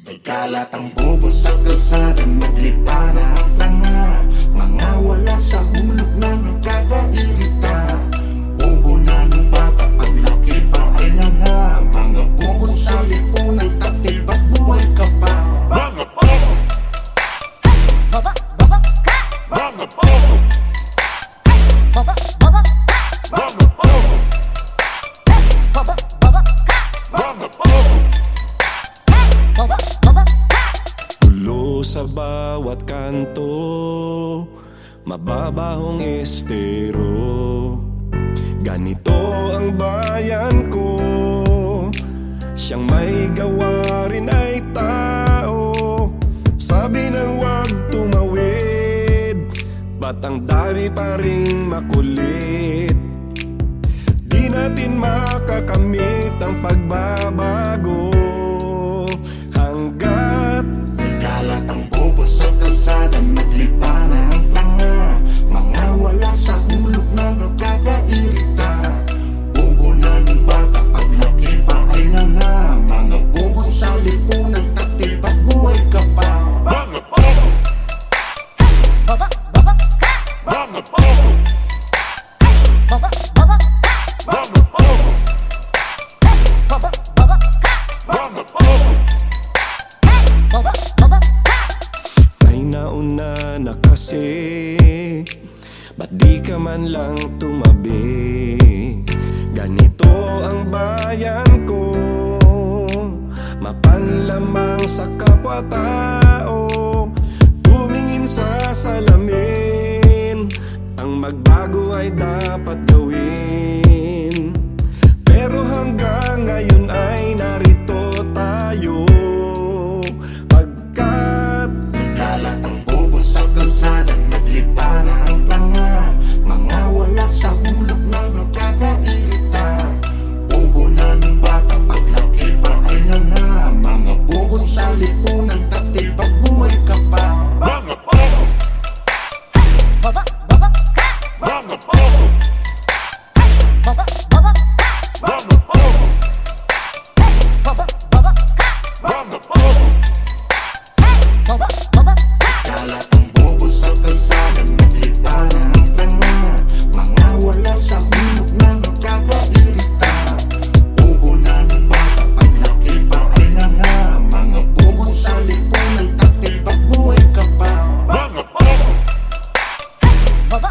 Nagkalat ang bobo sa kalsada, naglipa na ang tanga. Mga wala sa hulog na nagkakairita. Bobo na ng bata, paglaki pa ay langa. Mga bobo sa lipunan, taktil ba't buhay ka pa? Mga bobo! Bobo, bobo, ka! Mga bobo! Bobo, bobo, Mga bobo! bobo, bobo, ka! Mga bobo! Bobo, bobo, ka! Gulo sa bawat kanto, mababahong estero. Ganito ang bayan ko, siyang may gawarin ay tao. Sabi ng wag tumawid, ba't ang dami pa ring makulit? Di natin makakamit ang pagbabago hanggat Nagkalat ang bobo sa kalsada, naglipa na ang tanga. Mga wala sa hulog na nagkakairita. Bobo na ng bata, paglaki pa ay langa. Mga bobo sa lipunan, taktil ba't buhay ka pa? Mga bobo! Bobo, bobo, ka! Mga bobo! Bobo, bobo, ka! Mga bobo! Bobo, bobo, ka! Mga bobo! Bobo, bobo, ka! may nauna na kasi, ba't di ka man lang tumabi? Ganito ang bayan ko, mapanlamang sa kapwa-tao. Tumingin sa salamin, ang magbago ay dapat gawin. Pero hanggang ngayon ay narito tayo, pagkat Nagkalat ang bobo sa kalsada, naglipa na ang tanga. Mga wala sa hulog na nagkakairita. Bobo na ng bata, paglaki pa ay langa. Mga bobo sa lipunan, taktil ba't buhay ka pa? Mga bobo! Bobo, bobo, ka! Mga bobo! Bobo, bobo, ka! Mga bobo! Bobo, bobo, ka! Mga bobo! Bobo, bobo, ka! Nagkalat ang bobo sa kalsada, naglipa na ang tanga. Mga wala sa hulog na nagkakairita. Bobo na ng bata, paglaki pa ay langa. Mga bobo sa lipunan, taktil ba't buhay ka pa? Mga bobo! Bobo,